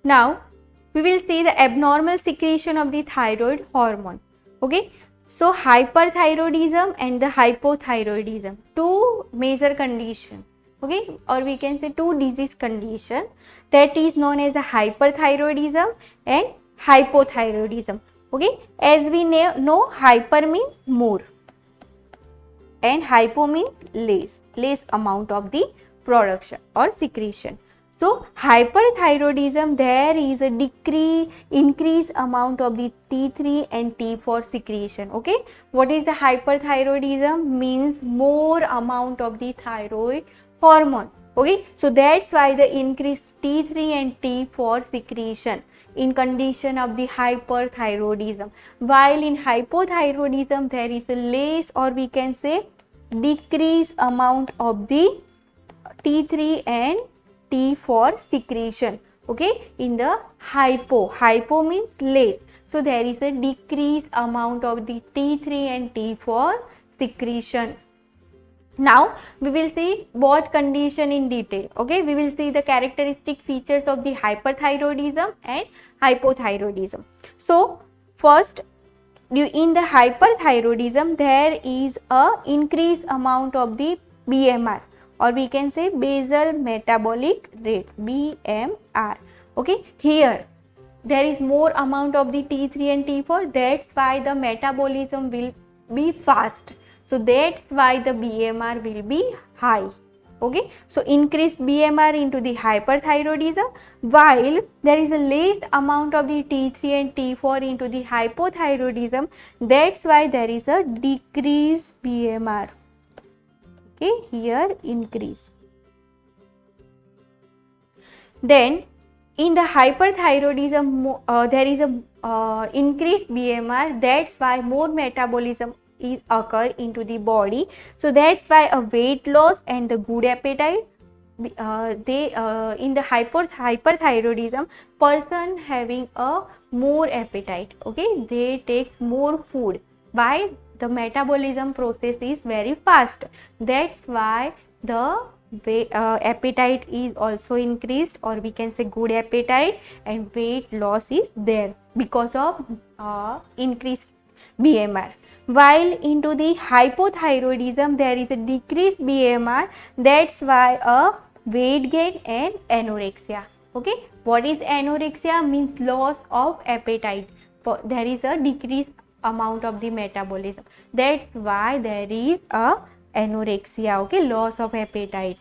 Now we will see the abnormal secretion of the thyroid hormone. Okay, so hyperthyroidism and the hypothyroidism, two major condition, okay, or we can say two disease condition, that is known as a hyperthyroidism and hypothyroidism. Okay, as we know, hyper means more and hypo means less amount of the production or secretion. So hyperthyroidism, there is a increase amount of the T3 and T4 secretion. Okay, what is the hyperthyroidism? Means more amount of the thyroid hormone. Okay, so that's why the increased T3 and T4 secretion in condition of the hyperthyroidism, while in hypothyroidism there is a less, or we can say decrease amount of the T3 and T4 secretion. Okay, in the hypo means less, so there is a decreased amount of the T3 and T4 secretion. Now we will see both condition in detail. Okay, we will see the characteristic features of the hyperthyroidism and hypothyroidism. So first, in the hyperthyroidism there is a increased amount of the BMR, or we can say basal metabolic rate, BMR. Okay, here there is more amount of the T3 and T4, that's why the metabolism will be fast, so that's why the BMR will be high. Okay, so increased BMR into the hyperthyroidism, while there is a less amount of the T3 and T4 into the hypothyroidism, that's why there is a decreased BMR. Okay, here increase. Then in the hyperthyroidism there is a increased BMR, that's why more metabolism is occur into the body, so that's why a weight loss and the good appetite, in the hyperthyroidism, person having a more appetite. Okay, they takes more food, why the metabolism process is very fast, that's why the appetite is also increased, or we can say good appetite, and weight loss is there because of increased BMR. While into the hypothyroidism there is a decreased BMR, that's why a weight gain and anorexia. Okay, what is anorexia? Means loss of appetite, there is a decreased amount of the metabolism, that's why there is a anorexia. Okay, loss of appetite.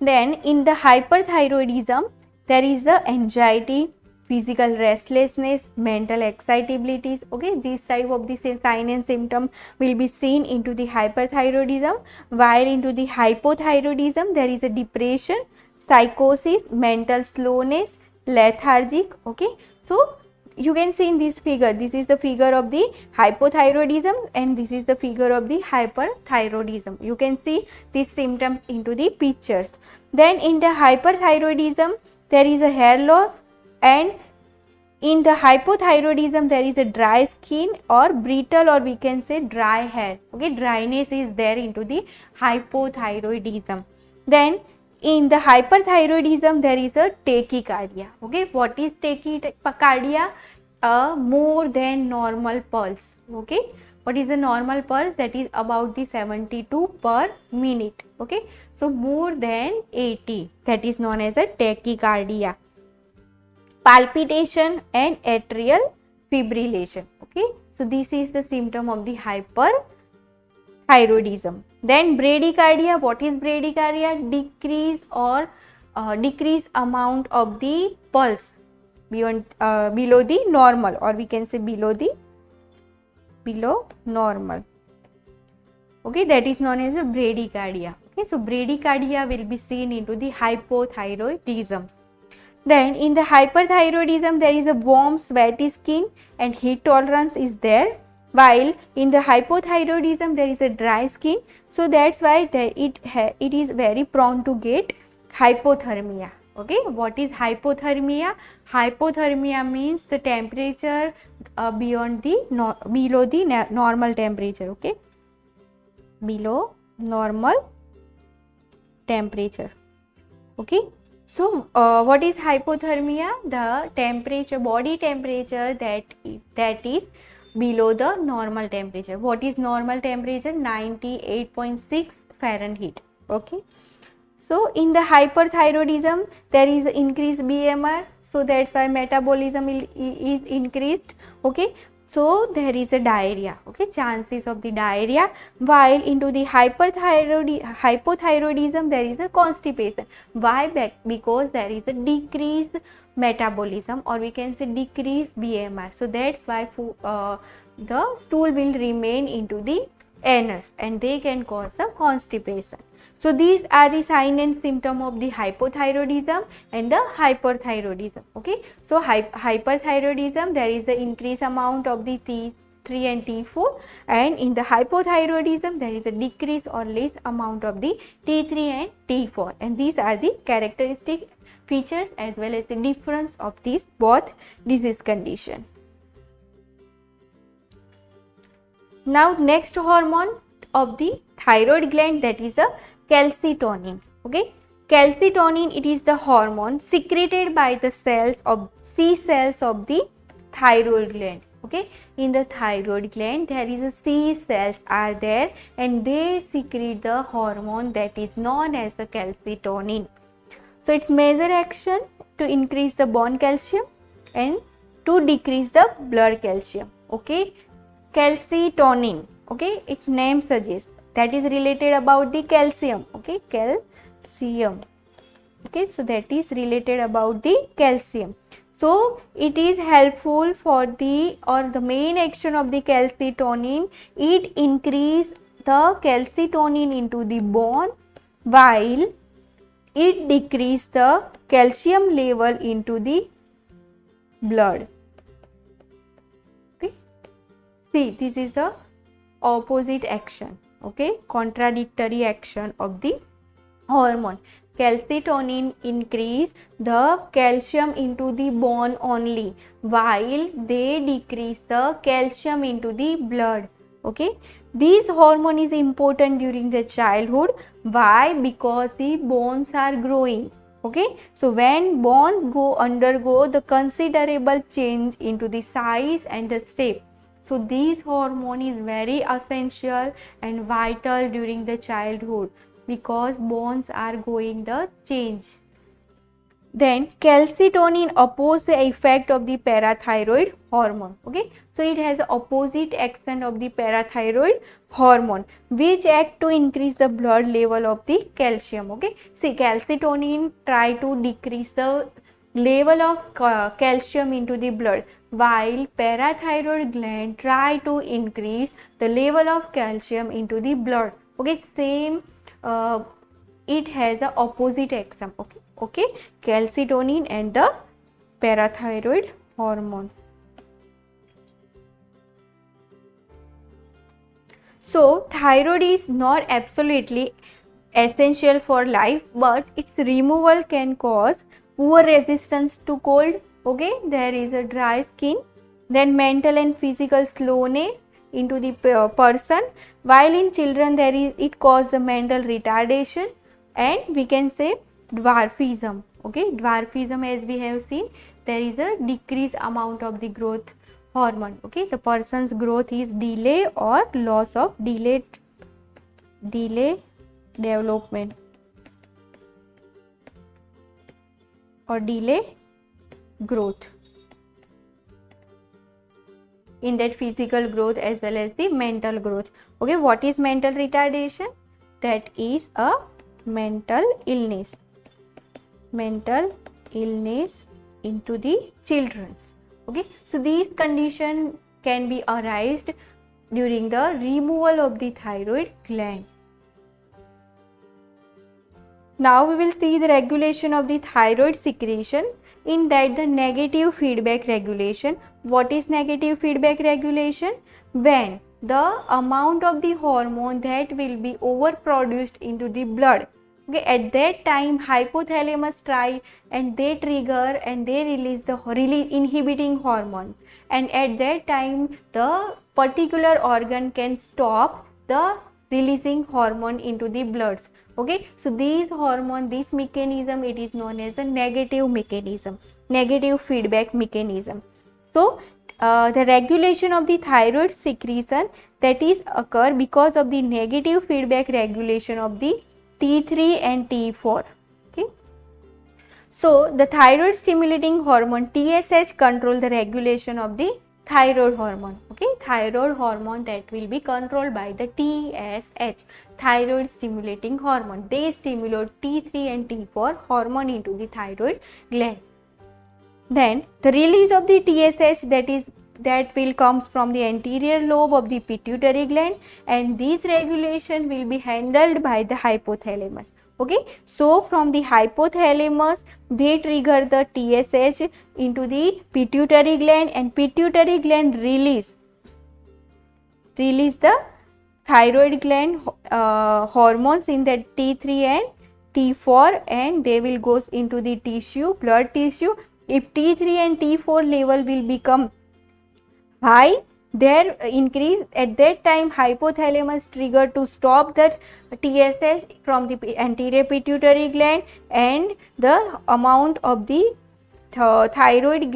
Then in the hyperthyroidism there is the anxiety, physical restlessness, mental excitabilities. Okay, this type of the sign and symptom will be seen into the hyperthyroidism, while into the hypothyroidism there is a depression, psychosis, mental slowness, lethargic. Okay, so you can see in this figure, this is the figure of the hypothyroidism and this is the figure of the hyperthyroidism. You can see these symptoms into the pictures. Then in the hyperthyroidism there is a hair loss, and in the hypothyroidism there is a dry skin or brittle, or we can say dry hair. Okay, dryness is there into the hypothyroidism. Then in the hyperthyroidism there is a tachycardia. Okay, what is tachycardia? More than normal pulse. Okay, what is the normal pulse? That is about the 72 per minute. Okay, so more than 80, that is known as a tachycardia. Palpitation and atrial fibrillation. Okay, so this is the symptom of the hyperthyroidism. Then bradycardia. What is bradycardia? Decrease or decrease amount of the pulse beyond below the normal, or we can say below normal. Okay, that is known as a bradycardia. Okay, so bradycardia will be seen into the hypothyroidism. Then in the hyperthyroidism there is a warm sweaty skin and heat tolerance is there, while in the hypothyroidism there is a dry skin, so that's why it is very prone to get hypothermia. Okay, what is hypothermia? Hypothermia means the temperature below the normal temperature. Okay, below normal temperature. Okay, So what is hypothermia? The temperature, body temperature that is below the normal temperature. What is normal temperature? 98.6 Fahrenheit. Okay. So in the hyperthyroidism, there is increased BMR. So that's why metabolism is increased. Okay. So there is a diarrhea. Okay. Chances of the diarrhea. While into the hypothyroidism, there is a constipation. Why? Because there is a decreased metabolism, or we can say decreased BMR. So that's why the stool will remain into the anus and they can cause a constipation. So these are the sign and symptom of the hypothyroidism and the hyperthyroidism. Okay. So hyperthyroidism, there is the increased amount of the T3 and T4, and in the hypothyroidism there is a decrease or less amount of the T3 and T4, and these are the characteristic features as well as the difference of these both disease condition. Now next hormone of the thyroid gland, that is a calcitonin. Okay, calcitonin, it is the hormone secreted by the cells of C cells of the thyroid gland. Okay, in the thyroid gland there is a C cells are there and they secrete the hormone that is known as the calcitonin. So its major action to increase the bone calcium and to decrease the blood calcium. Okay, calcitonin. Okay, its name suggests that is related about the calcium. Okay, calcium. Okay, so that is related about the calcium. So it is helpful for the, or the main action of the calcitonin, it increase the calcitonin into the bone while it decrease the calcium level into the blood. Okay, see, this is the opposite action. Okay, contradictory action of the hormone. Calcitonin increase the calcium into the bone only while they decrease the calcium into the blood. Okay, this hormone is important during the childhood. Why? Because the bones are growing. Okay, so when bones undergo the considerable change into the size and the shape, so this hormone is very essential and vital during the childhood because bones are going the change. Then calcitonin opposes the effect of the parathyroid hormone. Okay, so it has the opposite action of the parathyroid hormone which act to increase the blood level of the calcium. Okay, see, calcitonin try to decrease the level of calcium into the blood while parathyroid gland try to increase the level of calcium into the blood. Okay, same, it has a opposite action. Okay, calcitonin and the parathyroid hormone. So thyroid is not absolutely essential for life, but its removal can cause poor resistance to cold. Okay, there is a dry skin, then mental and physical slowness into the person, while in children there is, it causes the mental retardation and we can say dwarfism. Okay, dwarfism, as we have seen, there is a decreased amount of the growth hormone. Okay, the person's growth is delay or loss of delay development or delay growth in that physical growth as well as the mental growth. Okay, what is mental retardation? That is a mental illness into the children's. Okay, so these condition can be arised during the removal of the thyroid gland. Now we will see the regulation of the thyroid secretion, in that the negative feedback regulation. What is negative feedback regulation? When the amount of the hormone that will be overproduced into the blood. Okay, at that time hypothalamus try and they trigger and they release the inhibiting hormone, and at that time the particular organ can stop the releasing hormone into the bloods. Okay, so these hormone, this mechanism, it is known as a negative mechanism, negative feedback mechanism. So the regulation of the thyroid secretion, that is occur because of the negative feedback regulation of the T3 and T4. Okay, so the thyroid stimulating hormone TSH control the regulation of the thyroid hormone. Okay, thyroid hormone that will be controlled by the TSH, thyroid stimulating hormone. They stimulate T3 and T4 hormone into the thyroid gland. Then the release of the TSH, that will comes from the anterior lobe of the pituitary gland, and this regulation will be handled by the hypothalamus. Okay, so from the hypothalamus they trigger the TSH into the pituitary gland, and pituitary gland release the thyroid gland hormones in the T3 and T4, and they will goes into the tissue, blood tissue. If T3 and T4 level will become high, their increase, at that time hypothalamus trigger to stop that TSH from the anterior pituitary gland, and the amount of the thyroid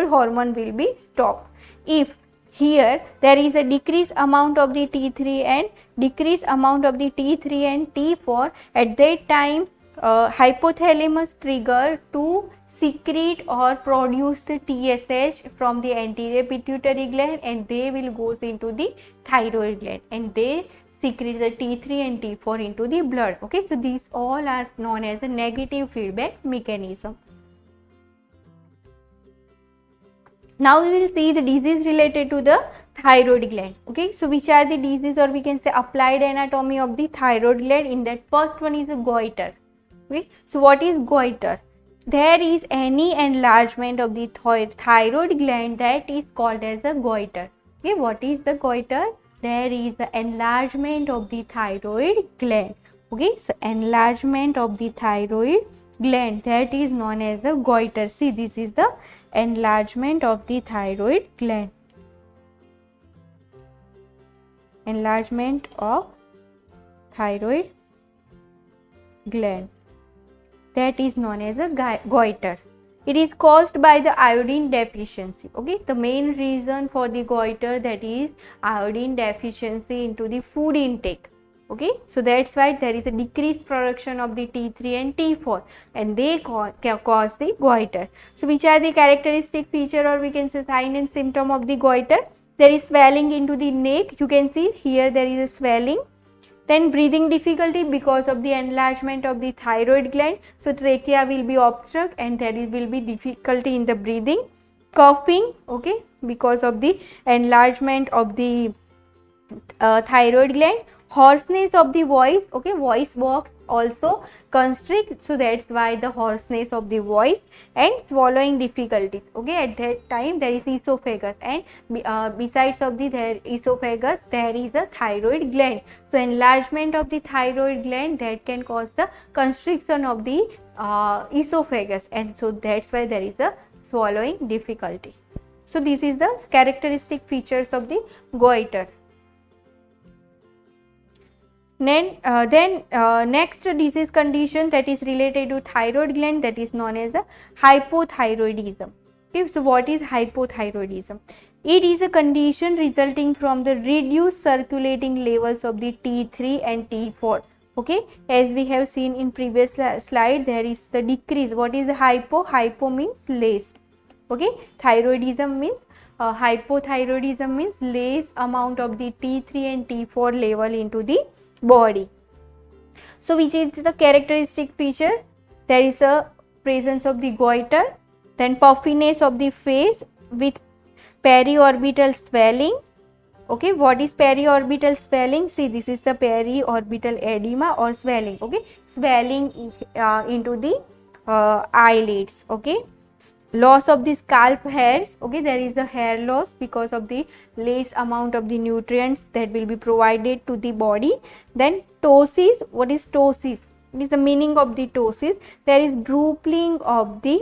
hormone will be stopped. If here there is a decreased amount of the T3 and decreased amount of the T3 and T4, at that time hypothalamus trigger to secrete or produce the TSH from the anterior pituitary gland, and they will goes into the thyroid gland, and they secrete the T3 and T4 into the blood. Okay, so these all are known as a negative feedback mechanism. Now we will see the disease related to the thyroid gland. Okay, so which are the disease, or we can say applied anatomy of the thyroid gland? In that, first one is a goiter. Okay, so what is goiter? There is any enlargement of the thyroid gland, that is called as a goiter. Okay, what is the goiter? There is the enlargement of the thyroid gland. Okay, so enlargement of the thyroid gland, that is known as a goiter. See, this is the enlargement of the thyroid gland. Enlargement of thyroid gland, that is known as a goiter. It is caused by the iodine deficiency. Okay, the main reason for the goiter, that is iodine deficiency into the food intake. Okay, so that's why there is a decreased production of the T3 and T4, and they cause the goiter. So which are the characteristic feature, or we can say sign and symptom of the goiter? There is swelling into the neck. You can see here there is a swelling. Then breathing difficulty because of the enlargement of the thyroid gland. So trachea will be obstruct, and there will be difficulty in the breathing. Coughing, okay, because of the enlargement of the thyroid gland. Hoarseness of the voice, okay, voice box also constrict, so that's why the hoarseness of the voice. And swallowing difficulties. Okay, at that time there is esophagus, and besides of the esophagus there is a thyroid gland. So enlargement of the thyroid gland, that can cause the constriction of the esophagus, and so that's why there is a swallowing difficulty. So this is the characteristic features of the goiter. Then next disease condition that is related to thyroid gland, that is known as a hypothyroidism. Okay, so what is hypothyroidism? It is a condition resulting from the reduced circulating levels of the T3 and T4. Okay, as we have seen in previous slide, there is the decrease. What is the hypo? Hypo means less. Okay, thyroidism means hypothyroidism means less amount of the T3 and T4 level into the body. So which is the characteristic feature? There is a presence of the goiter, then puffiness of the face with periorbital swelling. Okay, what is periorbital swelling? See, this is the periorbital edema or swelling. Okay, swelling into the eyelids. Okay, loss of the scalp hairs. Okay, there is the hair loss because of the less amount of the nutrients that will be provided to the body. Then ptosis. What is ptosis? It is the meaning of the ptosis. There is drooping of the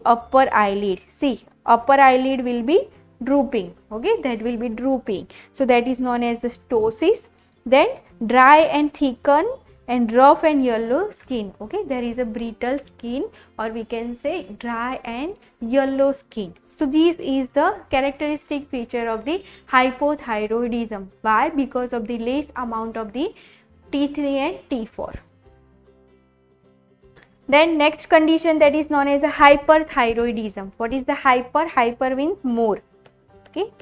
upper eyelid. See, upper eyelid will be drooping. Okay, that will be drooping. So that is known as the ptosis. Then dry and thicken and rough and yellow skin. Okay, there is a brittle skin, or we can say dry and yellow skin. So this is the characteristic feature of the hypothyroidism. Why? Because of the less amount of the T3 and T4. Then next condition, that is known as a hyperthyroidism. What is the hyper? Hyper means more. Okay,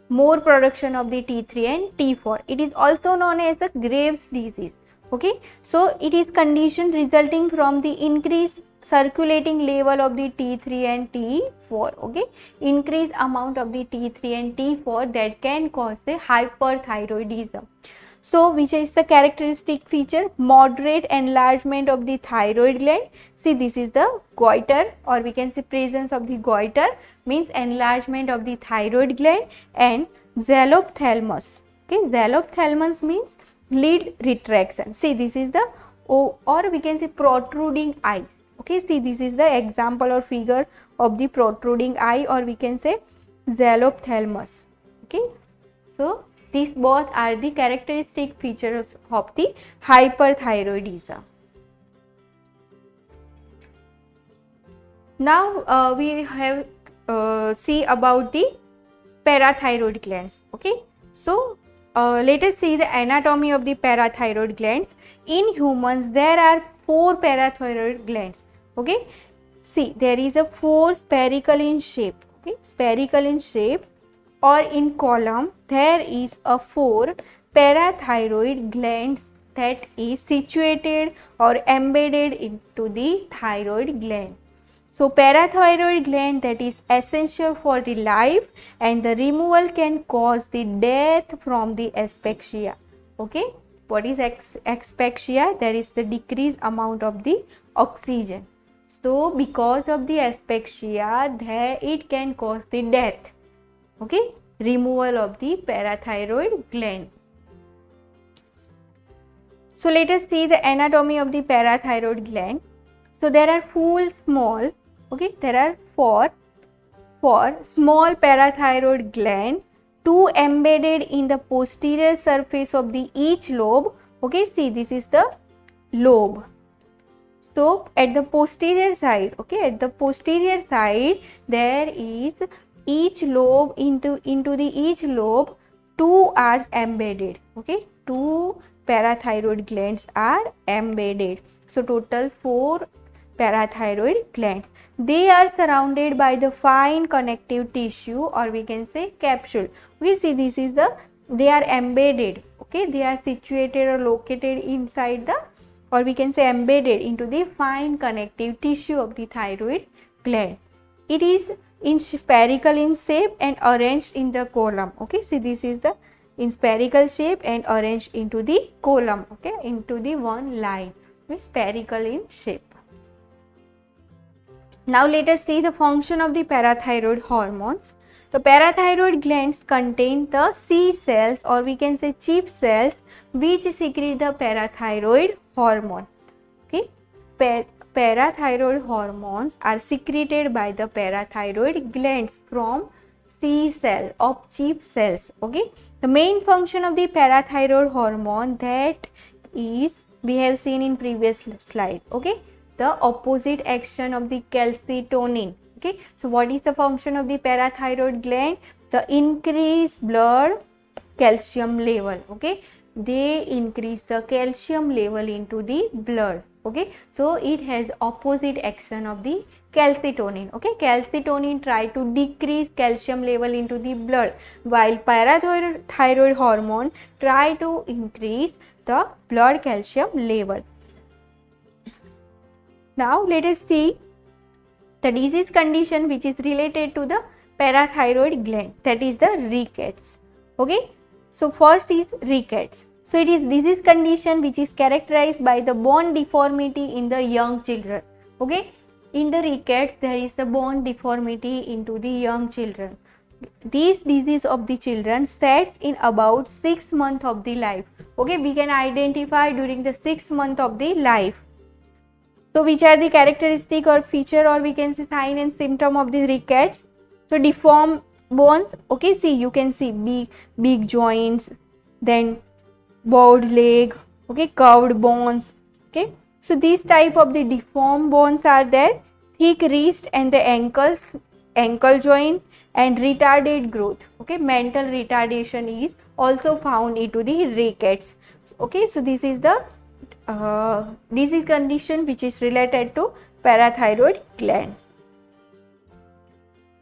more production of the T3 and T4. It is also known as a Graves' disease. Okay, so it is condition resulting from the increased circulating level of the T3 and T4. Okay, increased amount of the T3 and T4 that can cause a hyperthyroidism. So which is the characteristic feature? Moderate enlargement of the thyroid gland. See, this is the goiter, or we can say presence of the goiter means enlargement of the thyroid gland, and xalophthalmos. Okay, xalophthalmos means lid retraction. See, this is the or we can say protruding eyes. Okay, see, this is the example or figure of the protruding eye, or we can say xalophthalmos. Okay, so these both are the characteristic features of the hyperthyroidism. Now we have see about the parathyroid glands. Okay, so let us see the anatomy of the parathyroid glands. In humans, there are 4 parathyroid glands. Okay, see, there is a 4 spherical in shape. Okay, spherical in shape, or in column there is a 4 parathyroid glands that is situated or embedded into the thyroid gland. So parathyroid gland that is essential for the life, and the removal can cause the death from the asphyxia. Okay, what is asphyxia? That is the decreased amount of the oxygen. So because of the asphyxia, there it can cause the death. Okay, removal of the parathyroid gland. So let us see the anatomy of the parathyroid gland. So there are 4 small, okay, there are 4 small parathyroid gland, 2 embedded in the posterior surface of the each lobe. Okay, see, this is the lobe. So at the posterior side, okay, at the posterior side there is each lobe, into the each lobe 2 are embedded. Okay, 2 parathyroid glands are embedded. So total 4 parathyroid glands. They are surrounded by the fine connective tissue, or we can say capsule. We see, this is the, they are embedded. Okay, they are situated or located inside the, or we can say embedded into the fine connective tissue of the thyroid gland. It is in spherical in shape and arranged in the column. Okay, see, this is the in spherical shape and arranged into the column. Okay, into the one line with spherical in shape. Now let us see the function of the parathyroid hormones. The parathyroid glands contain the C cells, or we can say chief cells, which secrete the parathyroid hormone. Okay, parathyroid hormones are secreted by the parathyroid glands from C cell of chief cells. Okay, the main function of the parathyroid hormone, that is, we have seen in previous slide. Okay, the opposite action of the calcitonin. Okay, so what is the function of the parathyroid gland? The increased blood calcium level. Okay, they increase the calcium level into the blood. Okay, so it has opposite action of the calcitonin. Okay, calcitonin try to decrease calcium level into the blood, while parathyroid hormone try to increase the blood calcium level. Now let us see the disease condition which is related to the parathyroid gland, that is the rickets. Okay, so first is rickets. So it is disease condition which is characterized by the bone deformity in the young children. Okay, in the rickets there is a bone deformity into the young children. This disease of the children sets in about 6 months of the life. Okay, we can identify during the 6 months of the life. So which are the characteristic or feature, or we can say sign and symptom of the rickets? So deformed bones. Okay, see, you can see big joints, then bowed leg, okay, curved bones. Okay, so these type of the deformed bones are there, thick wrist and the ankle joint, and retarded growth. Okay, mental retardation is also found into the rickets. Okay, so this is the disease condition which is related to parathyroid gland.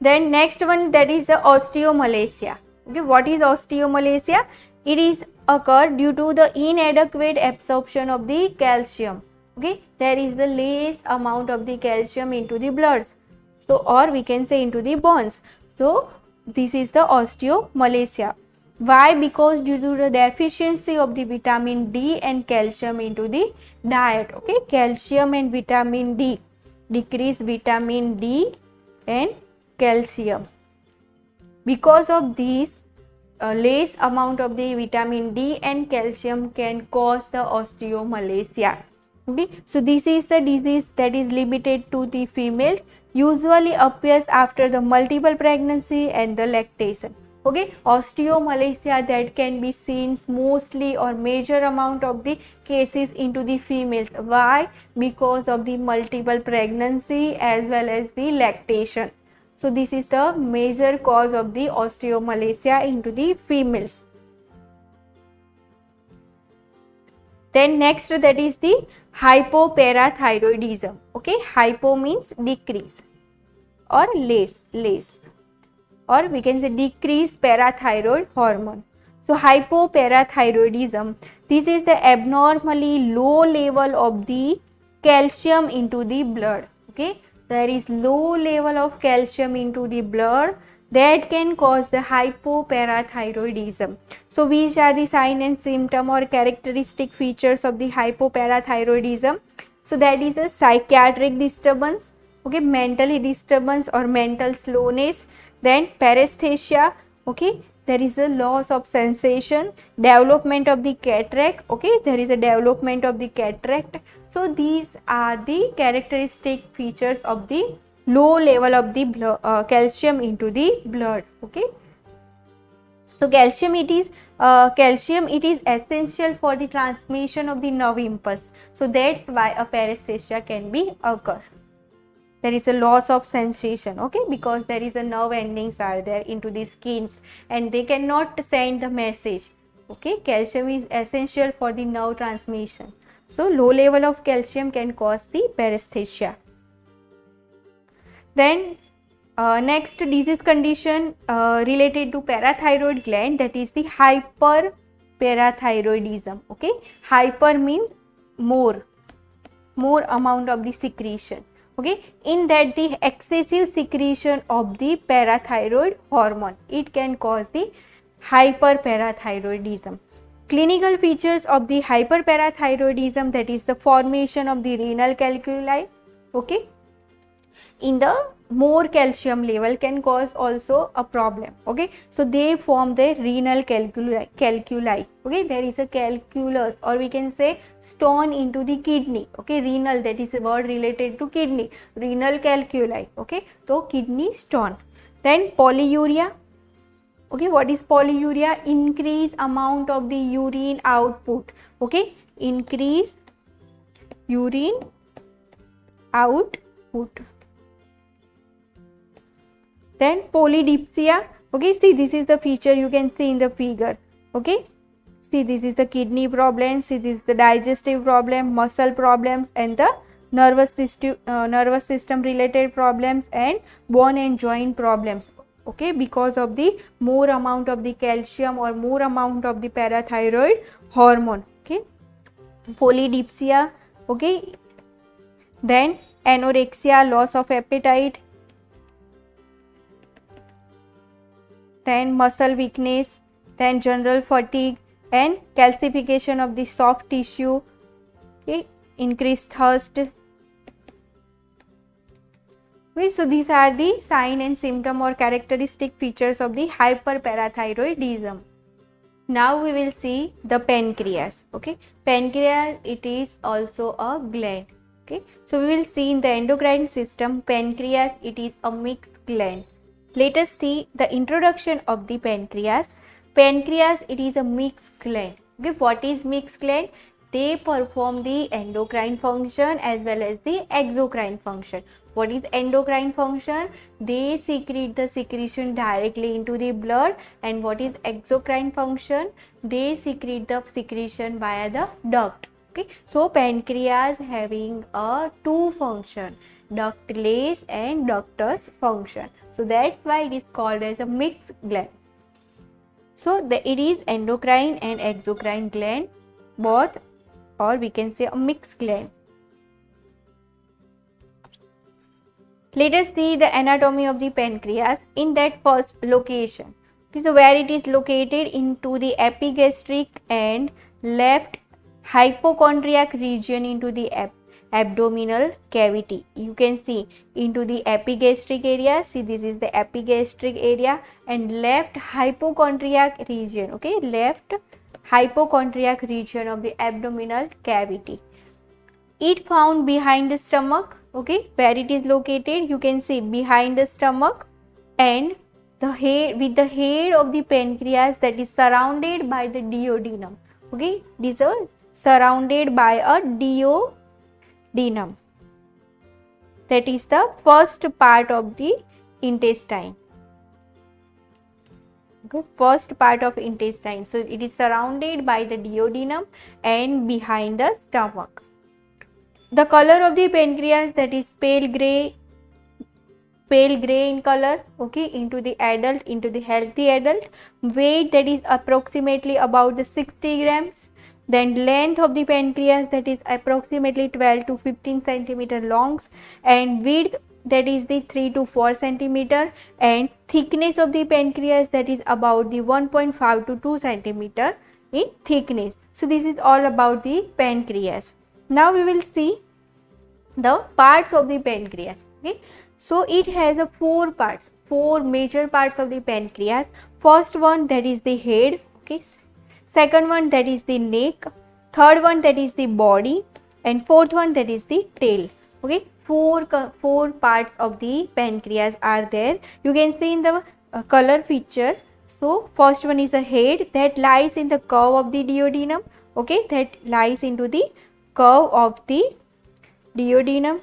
Then next one, that is the osteomalacia. Okay, what is osteomalacia? It is occur due to the inadequate absorption of the calcium. Okay, there is the less amount of the calcium into the bloods, so, or we can say into the bones. So this is the osteomalacia. Why? Because due to the deficiency of the vitamin D and calcium into the diet. Okay, calcium and vitamin D, decrease vitamin D and calcium. Because of these, less amount of the vitamin D and calcium can cause the osteomalacia. Okay, so this is the disease that is limited to the females, usually appears after the multiple pregnancy and the lactation. Okay, osteomalacia that can be seen mostly or major amount of the cases into the females. Why? Because of the multiple pregnancy as well as the lactation. So this is the major cause of the osteomalacia into the females. Then next, that is the hypoparathyroidism. Okay, hypo means decrease or less, or we can say decrease parathyroid hormone. So hypoparathyroidism, this is the abnormally low level of the calcium into the blood. Okay, there is low level of calcium into the blood that can cause the hypoparathyroidism. So which are the sign and symptom or characteristic features of the hypoparathyroidism? So that is a psychiatric disturbance, okay, mentally disturbance or mental slowness, then paresthesia, okay, there is a loss of sensation, development of the cataract, okay, there is a development of the cataract. So these are the characteristic features of the low level of the calcium into the blood. Okay, so calcium it is essential for the transmission of the nerve impulse. So that's why a paresthesia can be occur. There is a loss of sensation, okay, because there is a nerve endings are there into the skins and they cannot send the message. Okay, calcium is essential for the nerve transmission. So low level of calcium can cause the paresthesia. Then next disease condition related to parathyroid gland, that is the hyperparathyroidism. Okay, hyper means more amount of the secretion. Okay, in that the excessive secretion of the parathyroid hormone, it can cause the hyperparathyroidism. Clinical features of the hyperparathyroidism, that is the formation of the renal calculi. Okay, in the more calcium level can cause also a problem. Okay, so they form the renal calculi. Okay, there is a calculus or we can say stone into the kidney. Okay, renal, that is a word related to kidney, renal calculi. Okay, so kidney stone. Then polyuria. Okay, what is polyuria? Increase amount of the urine output. Okay, increase urine output. Then polydipsia. Okay, see, this is the feature you can see in the figure. Okay, see, this is the kidney problem, see, this is the digestive problem, muscle problems, and the nervous system related problems, and bone and joint problems. Okay, because of the more amount of the calcium or more amount of the parathyroid hormone. Okay, polydipsia. Okay, then anorexia, loss of appetite, then muscle weakness, then general fatigue and calcification of the soft tissue. Okay, increased thirst. Okay, so these are the sign and symptom or characteristic features of the hyperparathyroidism. Now we will see the pancreas. Okay, pancreas, it is also a gland. Okay, so we will see in the endocrine system, pancreas, it is a mixed gland. Let us see the introduction of the pancreas. Pancreas, it is a mixed gland. Okay, what is mixed gland? They perform the endocrine function as well as the exocrine function. What is endocrine function? They secrete the secretion directly into the blood. And what is exocrine function? They secrete the secretion via the duct. Okay, so pancreas having a two function, ductless and ductus function. So that's why it is called as a mixed gland. So it is endocrine and exocrine gland both, or we can say a mixed gland. Let us see the anatomy of the pancreas in that first location. So where it is located into the epigastric and left hypochondriac region into the abdominal cavity. You can see into the epigastric area. See, this is the epigastric area and left hypochondriac region. Okay, left hypochondriac region of the abdominal cavity. It found behind the stomach. Okay, where it is located, you can see behind the stomach and the head, with the head of the pancreas that is surrounded by the duodenum. Okay, these are surrounded by a duodenum. That is the first part of the intestine. Okay, first part of intestine. So it is surrounded by the duodenum and behind the stomach. The color of the pancreas, that is pale gray in color. Okay, into the adult, into the healthy adult. Weight, that is approximately about the 60 grams. Then length of the pancreas, that is approximately 12 to 15 centimeter longs, and width, that is the 3 to 4 centimeter, and thickness of the pancreas, that is about the 1.5 to 2 centimeter in thickness. So this is all about the pancreas. Now we will see the parts of the pancreas. Okay, so it has a four parts, four major parts of the pancreas. First one, that is the head. Okay, second one, that is the neck. Third one, that is the body, and fourth one, that is the tail. Okay, four parts of the pancreas are there. You can see in the color picture. So first one is a head that lies in the curve of the duodenum. Okay, that lies into the curve of the duodenum.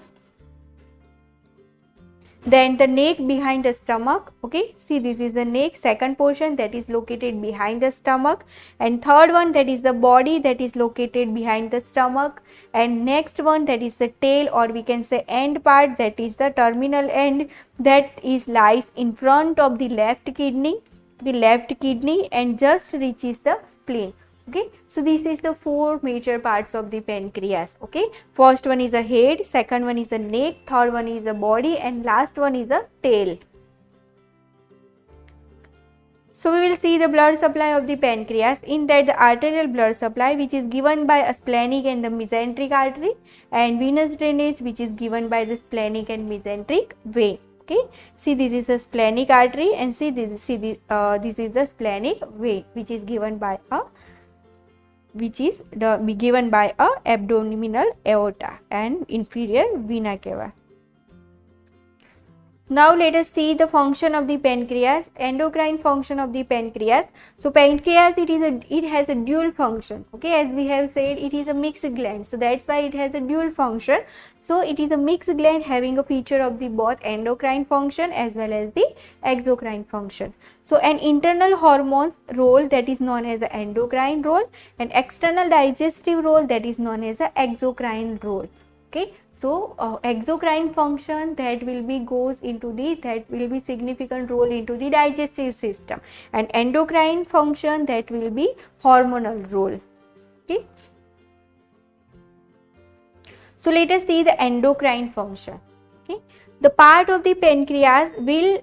Then the neck behind the stomach. Okay, see, this is the neck, second portion, that is located behind the stomach. And third one, that is the body, that is located behind the stomach. And next one, that is the tail, or we can say end part, that is the terminal end, that is lies in front of the left kidney, and just reaches the spleen. Okay, so this is the four major parts of the pancreas. Okay, first one is a head, second one is a neck, third one is a body, and last one is a tail. So we will see the blood supply of the pancreas. In that, the arterial blood supply, which is given by a splenic and the mesenteric artery, and venous drainage, which is given by the splenic and mesenteric vein. Okay, see, this is a splenic artery, and see this is the splenic vein, which is given by a abdominal aorta and inferior vena cava. Now let us see the function of the pancreas, endocrine function of the pancreas. So pancreas, it has a dual function. Okay, as we have said, it is a mixed gland, so that's why it has a dual function. So it is a mixed gland having a feature of the both endocrine function as well as the exocrine function. So an internal hormones role, that is known as the endocrine role, and external digestive role, that is known as the exocrine role. Okay, so exocrine function, that will be significant role into the digestive system, and endocrine function, that will be hormonal role. Okay, so let us see the endocrine function. Okay, the part of the pancreas will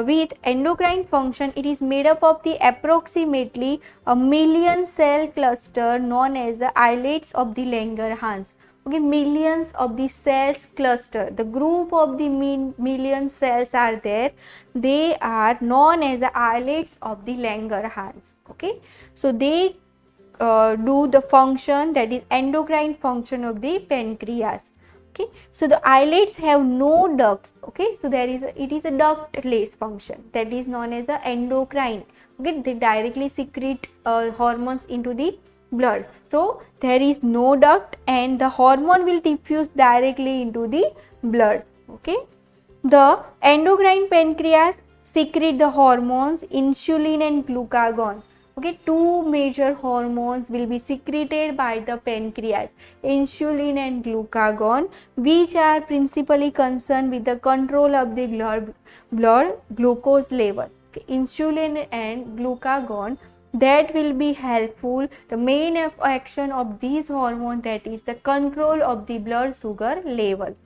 with endocrine function, it is made up of the approximately 1 million cell cluster known as the islets of the Langerhans. Okay, millions of the cells cluster, the group of the million cells are there, they are known as the islets of the Langerhans. Okay, so they do the function, that is endocrine function of the pancreas. Okay, so the islets have no ducts. Okay, so it is a ductless function, that is known as a endocrine. Okay, they directly secrete hormones into the blood. So there is no duct and the hormone will diffuse directly into the blood. Okay, the endocrine pancreas secrete the hormones insulin and glucagon. Okay, two major hormones will be secreted by the pancreas, insulin and glucagon, which are principally concerned with the control of the blood glucose level. Okay, insulin and glucagon, that will be helpful. The main action of these hormones, that is the control of the blood sugar level.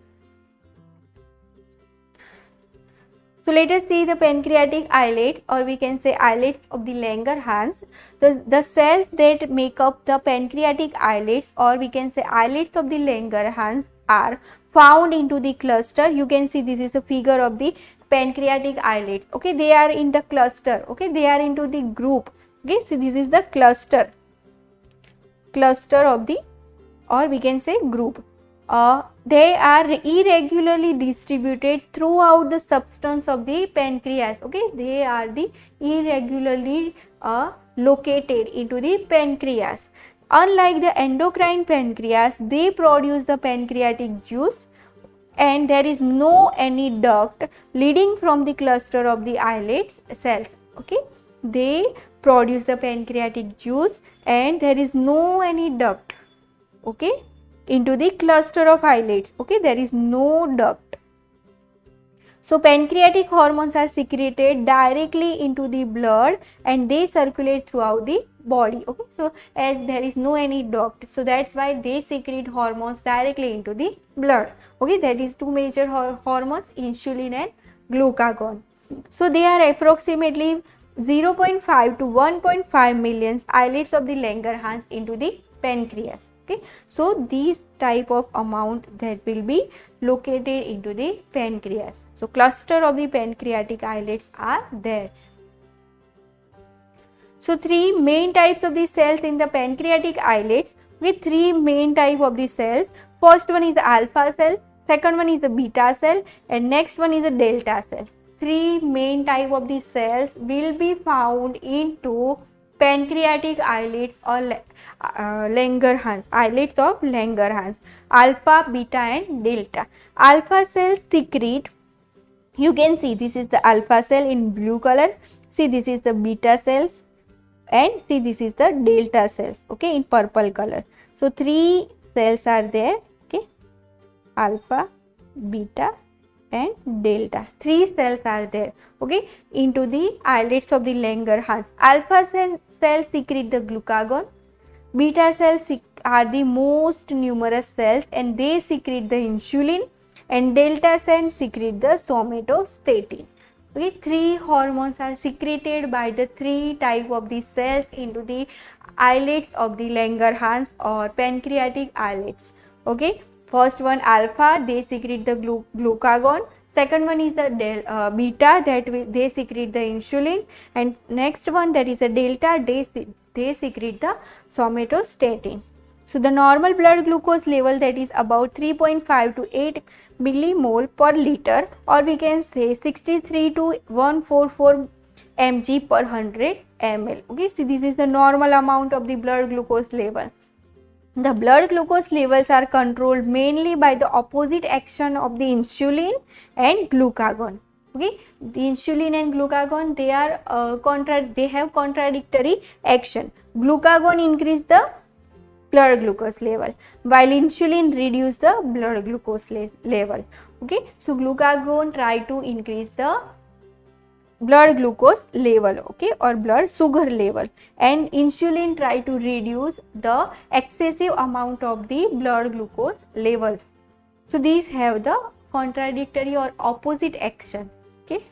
So let us see the pancreatic islets, or we can say islets of the Langerhans. The cells that make up the pancreatic islets, or we can say islets of the Langerhans, are found into the cluster. You can see this is a figure of the pancreatic islets. Okay, they are in the cluster. Okay, they are into the group. Okay, so this is the cluster of the, or we can say group. They are irregularly distributed throughout the substance of the pancreas. Okay, they are the irregularly located into the pancreas. Unlike the endocrine pancreas, they produce the pancreatic juice, and there is no any duct leading from the cluster of the islets cells. Okay, they produce the pancreatic juice and there is no any duct. Okay, into the cluster of islets. Okay, there is no duct. So pancreatic hormones are secreted directly into the blood and they circulate throughout the body. Okay, so as there is no any duct, so that's why they secrete hormones directly into the blood. Okay, that is two major hormones, insulin and glucagon. So they are approximately 0.5 to 1.5 million islets of the Langerhans into the pancreas. Okay, so these type of amount that will be located into the pancreas. So cluster of the pancreatic islets are there. So three main types of the cells in the pancreatic islets. With three main type of the cells. First one is the alpha cell, second one is the beta cell, and next one is the delta cell. Three main type of the cells will be found into pancreatic islets or Langerhans, islets of Langerhans, alpha, beta and delta. Alpha cells secrete, you can see this is the alpha cell in blue color, see this is the beta cells, and see this is the delta cells, okay, in purple color. So three cells are there, okay, alpha, beta and delta. Three cells are there, okay, into the islets of the Langerhans. Alpha cells secrete the glucagon, beta cells are the most numerous cells and they secrete the insulin, and delta cells secrete the somatostatin. Okay, three hormones are secreted by the three type of the cells into the islets of the Langerhans or pancreatic islets. Okay, first one alpha, they secrete the glucagon. Second one is the beta, they secrete the insulin, and next one, that is a delta, they secrete the somatostatin. So the normal blood glucose level, that is about 3.5 to 8 millimole per liter, or we can say 63 to 144 mg per 100 ml. Okay, so this is the normal amount of the blood glucose level. The blood glucose levels are controlled mainly by the opposite action of the insulin and glucagon. Okay, the insulin and glucagon, they have contradictory action. Glucagon increase the blood glucose level while insulin reduce the blood glucose level. Okay, so glucagon try to increase the blood glucose level, okay, or blood sugar level, and insulin try to reduce the excessive amount of the blood glucose level. So these have the contradictory or opposite action. Okay,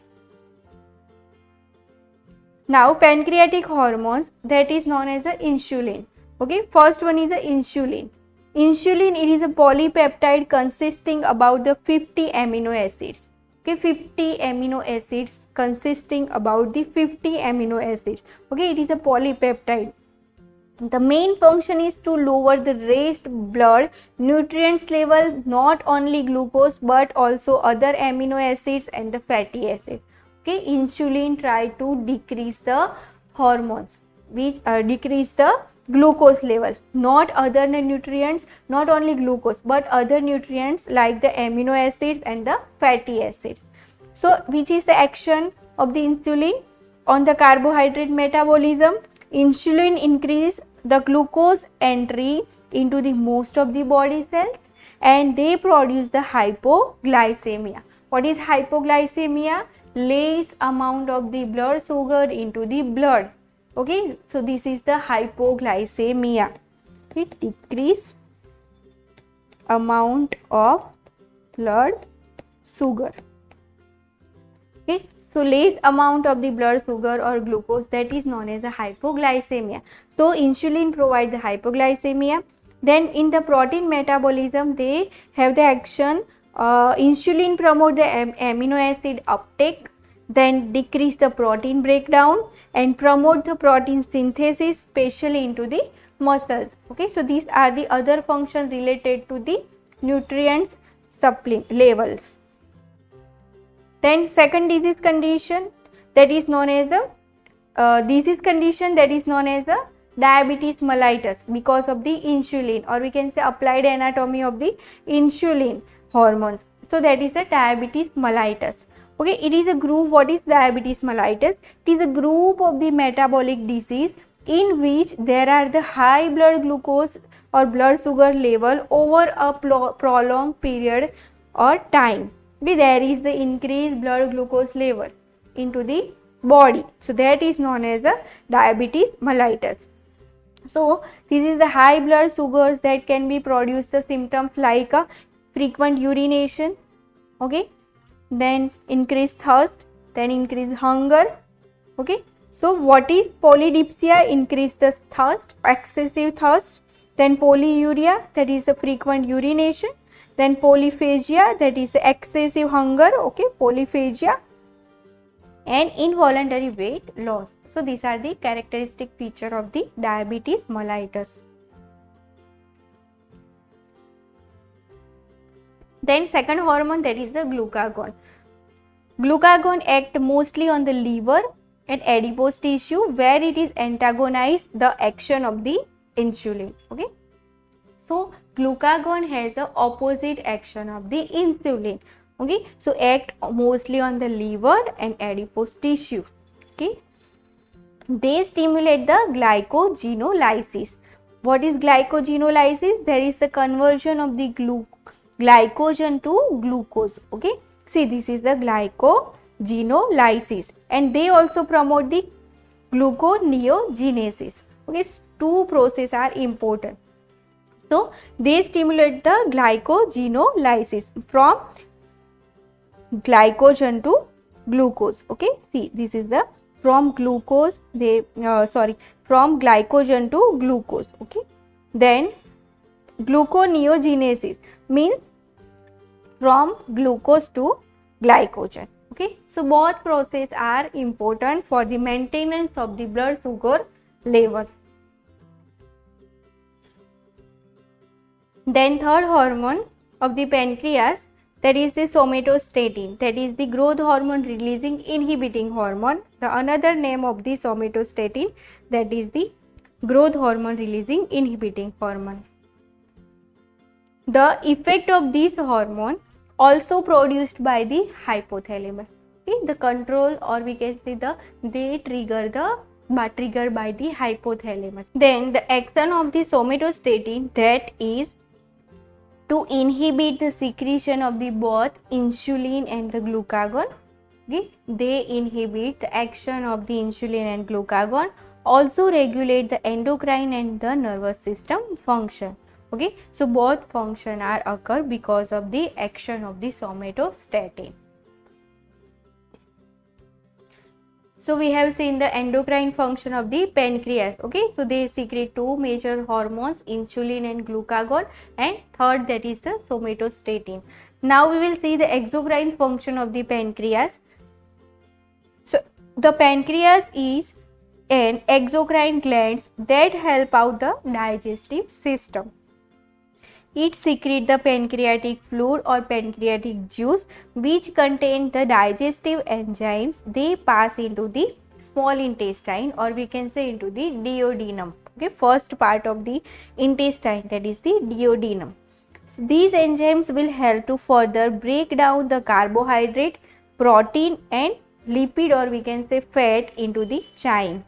now pancreatic hormones, that is known as the insulin. Okay, first one is the insulin. Insulin, it is a polypeptide consisting about the 50 amino acids. Okay, 50 amino acids consisting about the 50 amino acids. Okay, it is a polypeptide. The main function is to lower the raised blood nutrients level, not only glucose but also other amino acids and the fatty acids. Okay, insulin try to decrease the hormones which decrease the glucose level, not other nutrients, not only glucose but other nutrients like the amino acids and the fatty acids. So which is the action of the insulin on the carbohydrate metabolism? Insulin increase the glucose entry into the most of the body cells and they produce the hypoglycemia. What is hypoglycemia? Less amount of the blood sugar into the blood. Okay, so this is the hypoglycemia. It decrease amount of blood sugar. Okay, so less amount of the blood sugar or glucose, that is known as a hypoglycemia. So insulin provide the hypoglycemia. Then in the protein metabolism, they have the action. Insulin promote the amino acid uptake, then decrease the protein breakdown and promote the protein synthesis, especially into the muscles. Okay, so these are the other functions related to the nutrients supplement levels. Then second disease condition, that is known as the diabetes mellitus, because of the insulin, or we can say applied anatomy of the insulin hormones. So that is a diabetes mellitus. Okay, it is a group. What is diabetes mellitus? It is a group of the metabolic disease in which there are the high blood glucose or blood sugar level over a prolonged period or time. There is the increased blood glucose level into the body. So that is known as the diabetes mellitus. So this is the high blood sugars that can be produced the symptoms like a frequent urination, okay, then increased thirst, then increased hunger. Okay, so what is polydipsia? Increased the thirst, excessive thirst. Then polyuria, that is a frequent urination. Then polyphagia, that is excessive hunger, okay, polyphagia, and involuntary weight loss. So these are the characteristic feature of the diabetes mellitus. Then second hormone, that is the glucagon. Glucagon act mostly on the liver and adipose tissue where it is antagonize the action of the insulin. Okay, so glucagon has the opposite action of the insulin. Okay, so act mostly on the liver and adipose tissue. Okay, they stimulate the glycogenolysis. What is glycogenolysis? There is the conversion of the glycogen to glucose. Okay, see, this is the glycogenolysis, and they also promote the gluconeogenesis. Okay, two processes are important. So they stimulate the glycogenolysis from glycogen to glucose. Okay, see, this is the from glucose from glycogen to glucose. Okay, then gluconeogenesis means from glucose to glycogen. Okay, so both processes are important for the maintenance of the blood sugar level. Then third hormone of the pancreas, that is the somatostatin, that is the growth hormone releasing inhibiting hormone. The another name of the somatostatin, that is the growth hormone releasing inhibiting hormone. The effect of this hormone also produced by the hypothalamus. Okay, the control, or we can say they trigger by the hypothalamus. Then the action of the somatostatin, that is to inhibit the secretion of the both insulin and the glucagon. Okay, they inhibit the action of the insulin and glucagon, also regulate the endocrine and the nervous system function. Okay, so both function are occur because of the action of the somatostatin. So we have seen the endocrine function of the pancreas. Okay, so they secrete two major hormones, insulin and glucagon, and third, that is the somatostatin. Now we will see the exocrine function of the pancreas. So the pancreas is and exocrine glands that help out the digestive system. It secretes the pancreatic fluid or pancreatic juice which contain the digestive enzymes. They pass into the small intestine, or we can say into the duodenum. Okay, first part of the intestine, that is the duodenum. So these enzymes will help to further break down the carbohydrate, protein and lipid, or we can say fat, into the chyme.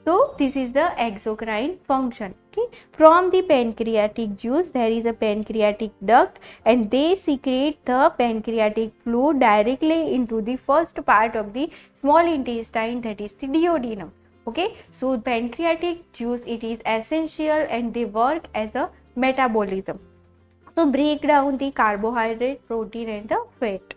So this is the exocrine function. Okay, from the pancreatic juice there is a pancreatic duct and they secrete the pancreatic fluid directly into the first part of the small intestine, that is the duodenum. Okay, so pancreatic juice, it is essential and they work as a metabolism. So break down the carbohydrate, protein and the fat.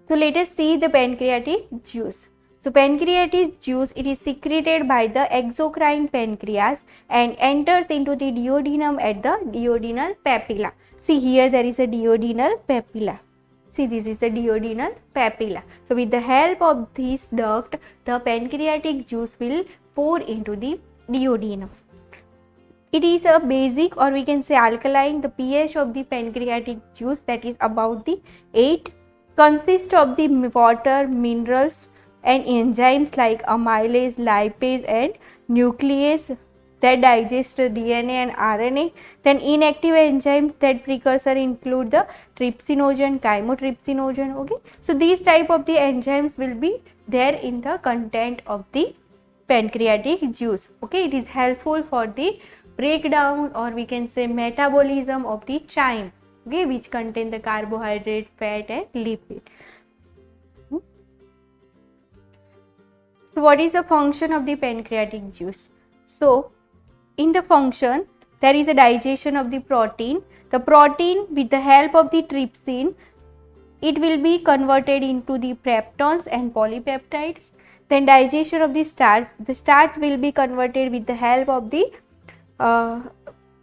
So let us see the pancreatic juice. So pancreatic juice, it is secreted by the exocrine pancreas and enters into the duodenum at the duodenal papilla. See, here there is a duodenal papilla. See, this is a duodenal papilla. So with the help of this duct, the pancreatic juice will pour into the duodenum. It is a basic, or we can say alkaline. The pH of the pancreatic juice, that is about the 8, consists of the water, minerals and enzymes like amylase, lipase and nuclease that digest DNA and RNA. Then inactive enzymes, that precursor include the trypsinogen, chymotrypsinogen. Okay, so these type of the enzymes will be there in the content of the pancreatic juice. Okay, it is helpful for the breakdown, or we can say metabolism of the chyme, okay, which contain the carbohydrate, fat and lipid. So what is the function of the pancreatic juice? So in the function, there is a digestion of the protein. The protein, with the help of the trypsin, it will be converted into the peptones and polypeptides. Then digestion of the starch will be converted with the help of the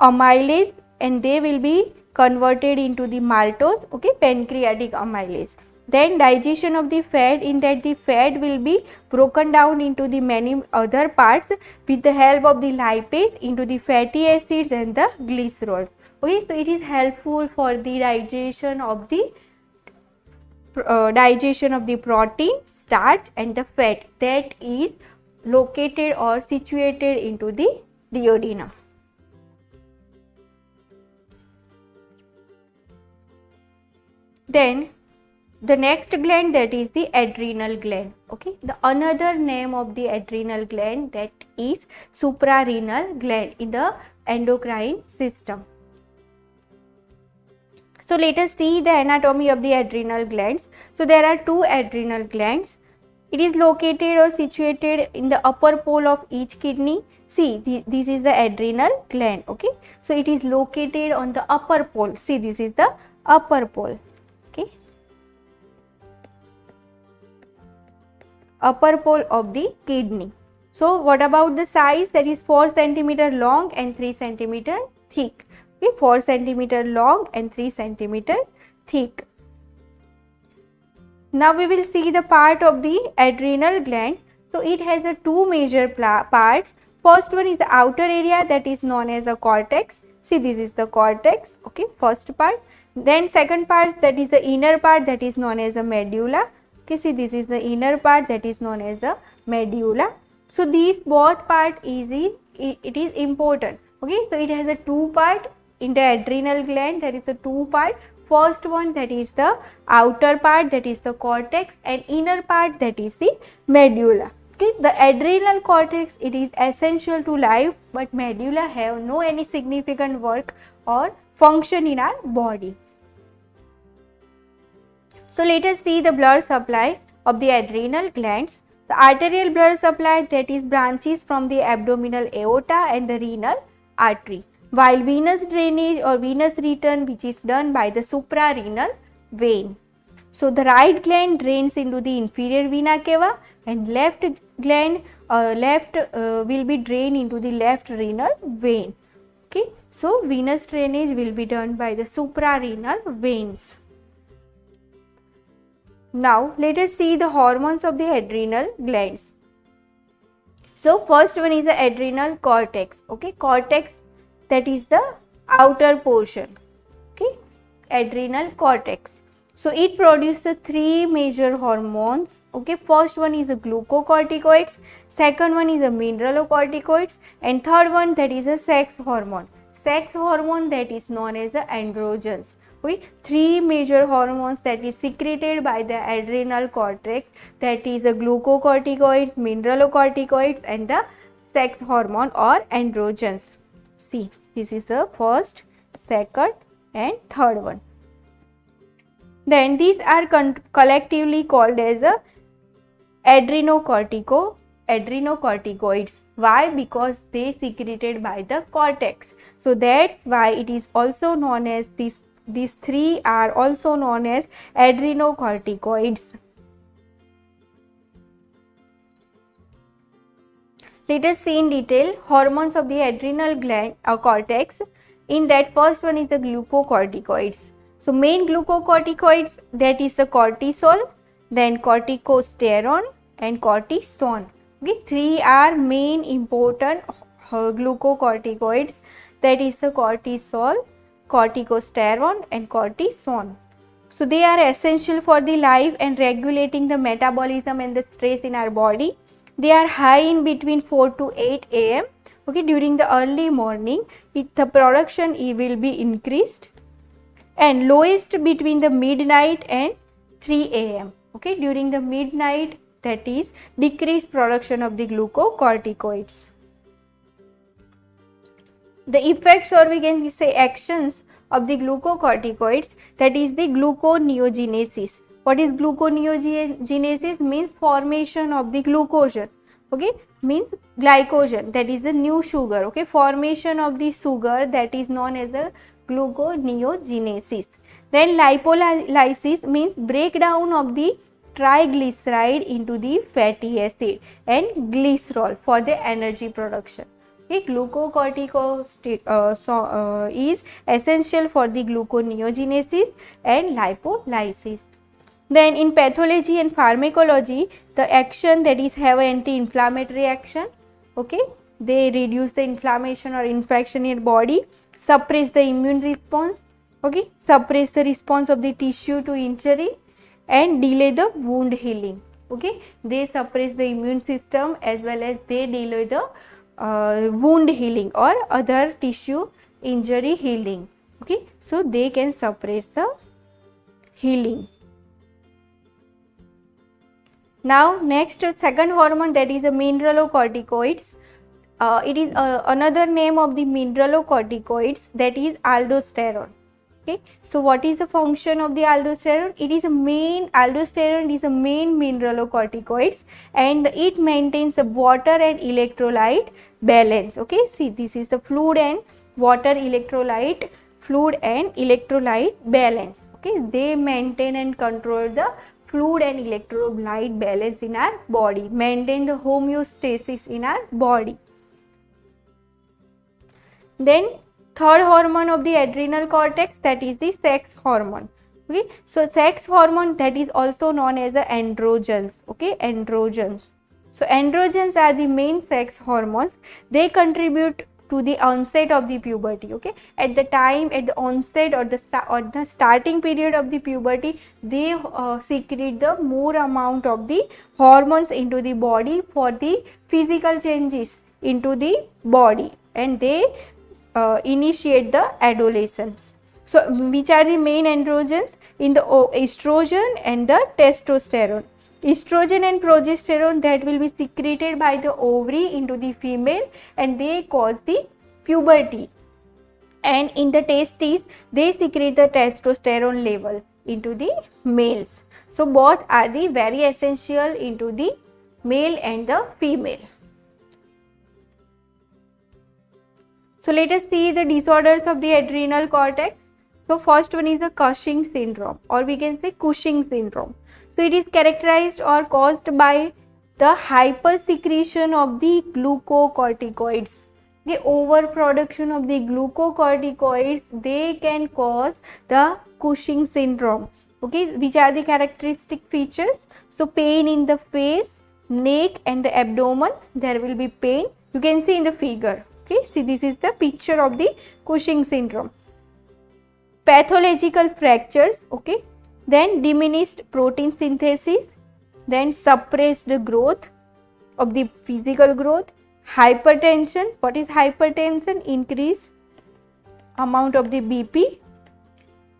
amylase and they will be converted into the maltose, okay, pancreatic amylase. Then digestion of the fat, in that the fat will be broken down into the many other parts with the help of the lipase into the fatty acids and the glycerols. Okay, so it is helpful for the digestion of the protein, starch and the fat that is located or situated into the duodenum. Then the next gland, that is the adrenal gland. Okay, the another name of the adrenal gland, that is suprarenal gland in the endocrine system. So let us see the anatomy of the adrenal glands. So there are two adrenal glands. It is located or situated in the upper pole of each kidney. See, this is the adrenal gland. Okay, so it is located on the upper pole. See, this is the upper pole. Okay, upper pole of the kidney. So what about the size? That is 4 cm long and 3 cm thick. Okay, 4 cm long and 3 cm thick. Now we will see the part of the adrenal gland. So it has a two major parts. First one is the outer area, that is known as a cortex. See, this is the cortex. Okay, first part. Then second part, that is the inner part, that is known as a medulla. Okay, see, this is the inner part, that is known as a medulla. So these both part it is important. Okay, so it has a two part. In the adrenal gland there is a two part. First one, that is the outer part, that is the cortex, and inner part, that is the medulla. Okay, the adrenal cortex, it is essential to life, but medulla have no any significant work or function in our body. So let us see the blood supply of the adrenal glands. The arterial blood supply, that is branches from the abdominal aorta and the renal artery, while venous drainage or venous return, which is done by the suprarenal vein. So the right gland drains into the inferior vena cava and left gland will be drained into the left renal vein. Okay, so venous drainage will be done by the suprarenal veins. Now let us see the hormones of the adrenal glands. So first one is the adrenal cortex. Okay, cortex, that is the outer portion. Okay, adrenal cortex. So it produces three major hormones. Okay, first one is the glucocorticoids, second one is the mineralocorticoids, and third one, that is a sex hormone. Sex hormone, that is known as the androgens. Okay, three major hormones that is secreted by the adrenal cortex, that is the glucocorticoids, mineralocorticoids, and the sex hormone or androgens. See, this is the first, second, and third one. Then these are collectively called as the adrenocorticoids. Why? Because they secreted by the cortex. So that's why it is also known as these three are also known as adrenocorticoids. Let us see in detail hormones of the adrenal gland cortex. In that, first one is the glucocorticoids. So main glucocorticoids, that is the cortisol, then corticosterone and cortisone. Okay, three are main important glucocorticoids, that is the cortisol, corticosterone and cortisone. So they are essential for the life and regulating the metabolism and the stress in our body. They are high in between 4 to 8 am. Okay, during the early morning, the production will be increased, and lowest between the midnight and 3 am. Okay, during the midnight, that is decreased production of the glucocorticoids. The effects, or we can say actions, of the glucocorticoids, that is the gluconeogenesis. What is gluconeogenesis? Means formation of the glucogen. Okay, means glycogen, that is the new sugar. Okay, formation of the sugar, that is known as the gluconeogenesis. Then lipolysis means breakdown of the triglyceride into the fatty acid, and glycerol for the energy production. Okay, glucocorticoid is essential for the gluconeogenesis and lipolysis. Then in pathology and pharmacology, the action, that is have anti-inflammatory action. Okay, they reduce the inflammation or infection in your body, suppress the immune response. Okay, suppress the response of the tissue to injury, and delay the wound healing. Okay, they suppress the immune system as well as they delay the wound healing or other tissue injury healing. Okay, so they can suppress the healing. Now next, second hormone, that is a mineralocorticoids. It is another name of the mineralocorticoids, that is aldosterone. Okay, so what is the function of the aldosterone? Aldosterone is a main mineralocorticoids, and it maintains the water and electrolyte balance. Okay, see, this is the fluid and electrolyte balance. Okay, they maintain and control the fluid and electrolyte balance in our body, maintain the homeostasis in our body. Then third hormone of the adrenal cortex, that is the sex hormone. Okay, so sex hormone, that is also known as the androgens. Okay, androgens. So androgens are the main sex hormones. They contribute to the onset of the puberty. Okay, at the onset or the starting period of the puberty, they secrete the more amount of the hormones into the body for the physical changes into the body, and they initiate the adolescence. So which are the main androgens? In the estrogen and the testosterone. Estrogen and progesterone, that will be secreted by the ovary into the female, and they cause the puberty. And in the testes, they secrete the testosterone level into the males. So both are the very essential into the male and the female. So let us see the disorders of the adrenal cortex. So first one is the Cushing syndrome, or we can say Cushing syndrome. So it is characterized or caused by the hypersecretion of the glucocorticoids. The overproduction of the glucocorticoids, they can cause the Cushing syndrome. Okay, which are the characteristic features? So pain in the face, neck and the abdomen, there will be pain. You can see in the figure. Okay, see, this is the picture of the Cushing syndrome. Pathological fractures, okay, then diminished protein synthesis, then suppressed growth of the physical growth, hypertension. What is hypertension? Increase amount of the BP,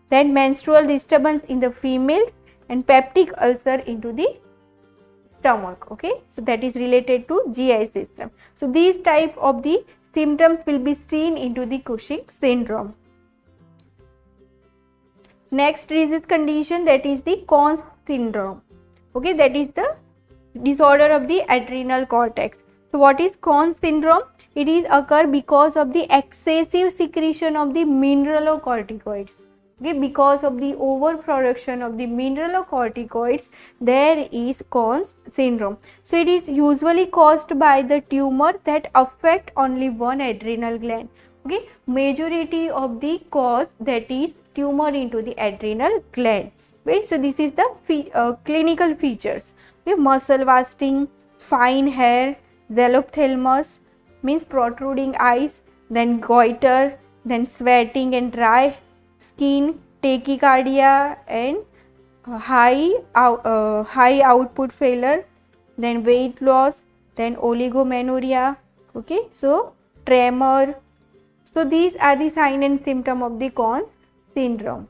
then menstrual disturbance in the females, and peptic ulcer into the stomach. Okay, so that is related to GI system. So these type of the symptoms will be seen into the Cushing syndrome. Next disease condition, that is the Conn's syndrome. Okay, that is the disorder of the adrenal cortex. So what is Conn's syndrome? It is occur because of the excessive secretion of the mineralocorticoids. Okay, because of the overproduction of the mineralocorticoids, there is Conn's syndrome. So it is usually caused by the tumor that affect only one adrenal gland. Okay, majority of the cause, that is tumor into the adrenal gland. Okay, so this is the clinical features. Okay, muscle wasting, fine hair, xenophthalmos means protruding eyes, then goiter, then sweating and dry skin, tachycardia and high output failure, then weight loss, then oligomenorrhea. Okay, so tremor. So these are the sign and symptom of the Conn's syndrome.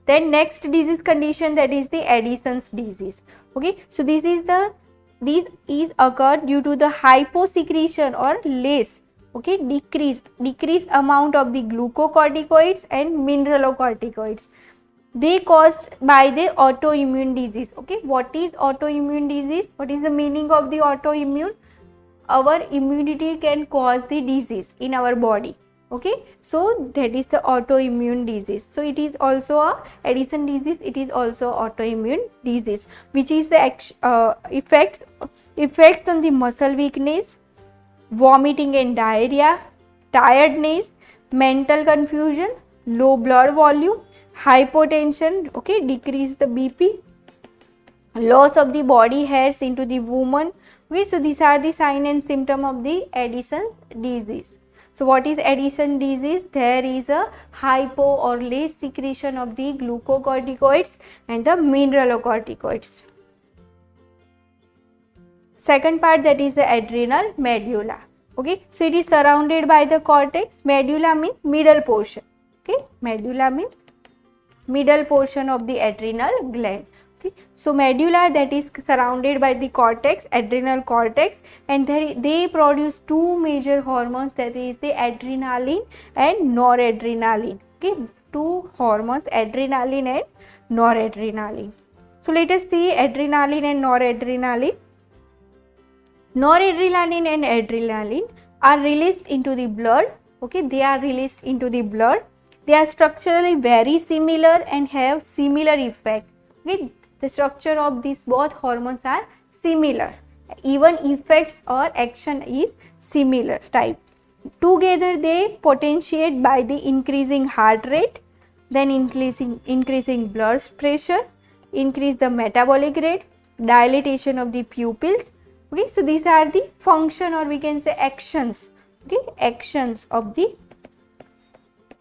Then next disease condition, that is the Addison's disease. Okay, so this is occurred due to the hyposecretion or less, okay, decreased amount of the glucocorticoids and mineralocorticoids. They caused by the autoimmune disease. Okay, what is autoimmune disease? What is the meaning of the autoimmune? Our immunity can cause the disease in our body. Okay, so that is the autoimmune disease. So it is also a Addison disease, it is also autoimmune disease, which is the effects on the muscle weakness, vomiting and diarrhea, tiredness, mental confusion, low blood volume, hypotension, okay, decrease the BP, loss of the body hairs into the woman. Okay, so these are the sign and symptom of the Addison's disease. So what is Addison disease? There is a hypo or less secretion of the glucocorticoids and the mineralocorticoids. Second part, that is the adrenal medulla. Okay, so it is surrounded by the cortex. Medulla means middle portion. Okay, medulla means middle portion of the adrenal gland. Okay, so medulla, that is surrounded by the cortex, adrenal cortex, and they produce two major hormones, that is the adrenaline and noradrenaline. Okay, two hormones, adrenaline and noradrenaline. So let us see adrenaline and noradrenaline. Noradrenaline and adrenaline are released into the blood. Okay, they are released into the blood. They are structurally very similar and have similar effect. Okay, the structure of these both hormones are similar. Even effects or action is similar type. Together they potentiate by the increasing heart rate, then increasing blood pressure, increase the metabolic rate, dilatation of the pupils. Okay, so these are the function, or we can say actions. Okay, actions of the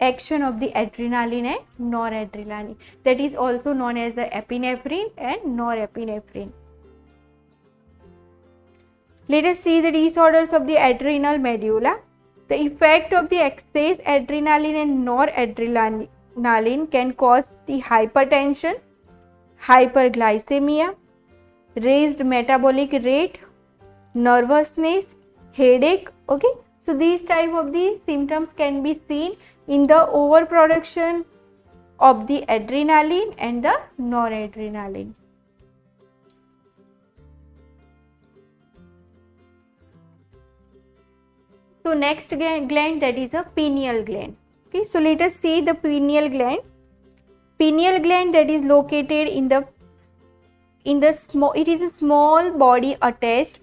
action of the adrenaline and noradrenaline, that is also known as the epinephrine and norepinephrine. Let us see the disorders of the adrenal medulla. The effect of the excess adrenaline and noradrenaline can cause the hypertension, hyperglycemia, raised metabolic rate, nervousness, headache. Okay, so these type of the symptoms can be seen in the overproduction of the adrenaline and the noradrenaline. So next gland, that is a pineal gland. Okay, so let us see the pineal gland. Pineal gland, that is located in the small, it is a small body attached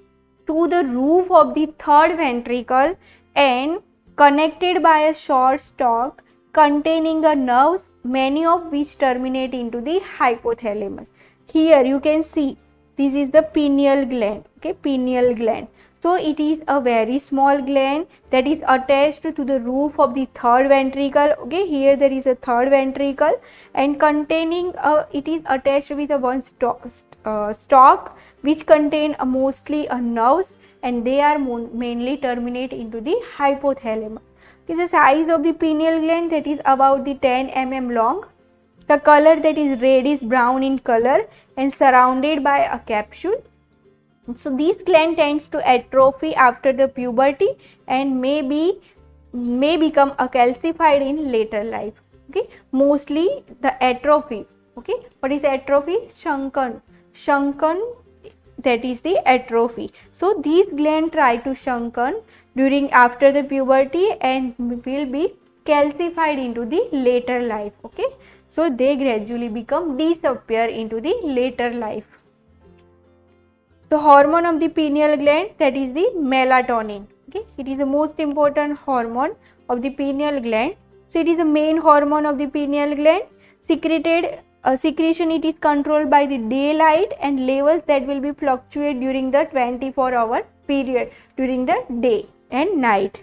to the roof of the third ventricle and connected by a short stalk containing a nerves, many of which terminate into the hypothalamus. Here you can see this is the pineal gland, okay, pineal gland. So it is a very small gland that is attached to the roof of the third ventricle. Okay, here there is a third ventricle and containing it is attached with a one stalk which contain mostly nerves, and they are mainly terminate into the hypothalamus. Okay, the size of the pineal gland that is about the 10 mm long. The color that is reddish brown in color and surrounded by a capsule. So this gland tends to atrophy after the puberty and may become a calcified in later life. Okay, mostly the atrophy. Okay, what is atrophy? Shrunken, that is the atrophy. So these gland try to shrunken during after the puberty and will be calcified into the later life. Okay, so they gradually disappear into the later life. The hormone of the pineal gland, that is the melatonin. Okay, it is the most important hormone of the pineal gland. So it is the main hormone of the pineal gland. Secretion it is controlled by the daylight and levels that will be fluctuate during the 24-hour period during the day and night.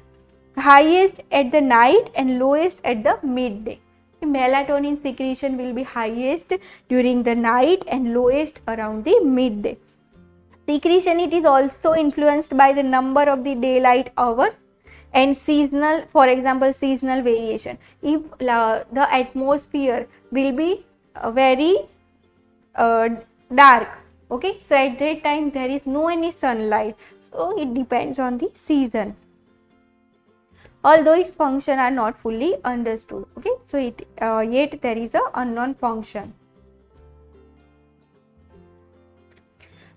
Highest at the night and lowest at the midday. The melatonin secretion will be highest during the night and lowest around the midday. Secretion it is also influenced by the number of the daylight hours and seasonal, for example, seasonal variation. If the atmosphere will be very dark, okay, so at that time there is no any sunlight, so it depends on the season. Although its function are not fully understood, okay, so it yet there is a unknown function.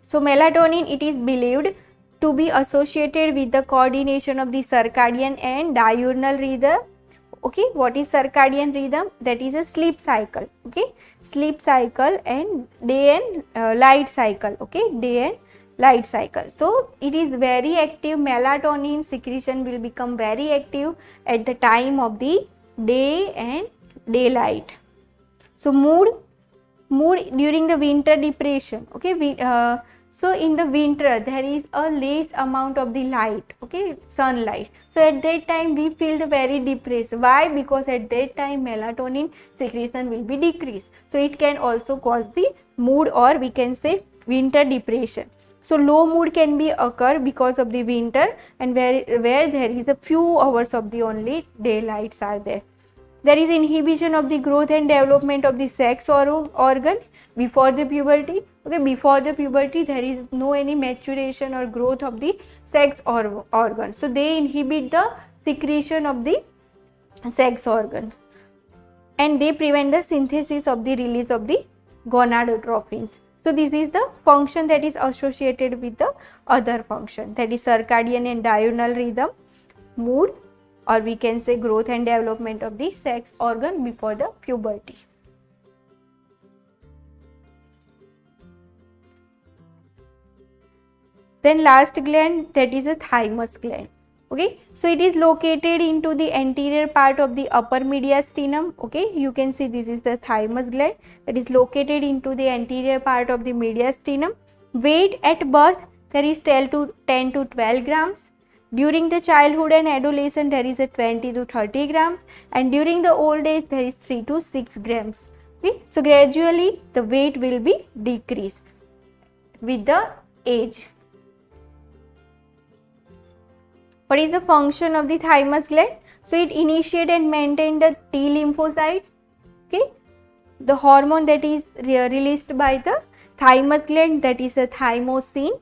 So melatonin it is believed to be associated with the coordination of the circadian and diurnal rhythm. Okay, what is circadian rhythm? That is a sleep cycle. Okay, sleep cycle and day and light cycle. Okay, day and light cycle. So it is very active. Melatonin secretion will become very active at the time of the day and daylight. So mood during the winter depression. Okay, so in the winter there is a less amount of the light, okay, sunlight. So at that time we feel very depressed. Why? Because at that time melatonin secretion will be decreased. So it can also cause the mood, or we can say winter depression. So low mood can be occur because of the winter and where there is a few hours of the only daylights are there. There is inhibition of the growth and development of the sex organ before the puberty. Okay, before the puberty there is no any maturation or growth of the sex organ. So they inhibit the secretion of the sex organ and they prevent the synthesis of the release of the gonadotropins. So this is the function that is associated with the other function, that is circadian and diurnal rhythm, mood, or we can say growth and development of the sex organ before the puberty. Then last gland, that is a thymus gland. Okay, so it is located into the anterior part of the upper mediastinum. Okay, you can see this is the thymus gland that is located into the anterior part of the mediastinum. Weight at birth there is 10 to 12 grams. During the childhood and adolescence there is a 20 to 30 grams, and during the old age there is 3 to 6 grams. Okay, so gradually the weight will be decreased with the age. What is the function of the thymus gland? So it initiate and maintain the T lymphocytes. Okay, the hormone that is released by the thymus gland, that is a thymosin.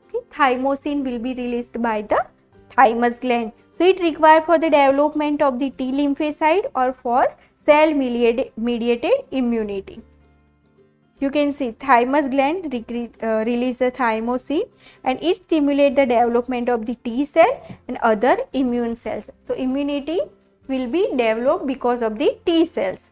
Okay, thymosin will be released by the thymus gland. So it required for the development of the T lymphocyte or for cell mediated immunity. You can see thymus gland release the thymosin and it stimulate the development of the T cell and other immune cells. So immunity will be developed because of the T cells.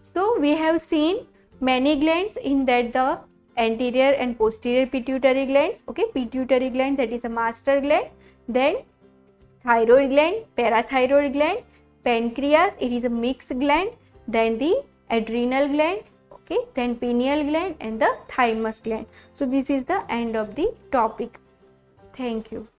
So we have seen many glands, in that the anterior and posterior pituitary glands. Okay, pituitary gland, that is a master gland. Then thyroid gland, parathyroid gland, pancreas, it is a mixed gland, then the adrenal gland, okay, then pineal gland and the thymus gland. So this is the end of the topic. Thank you.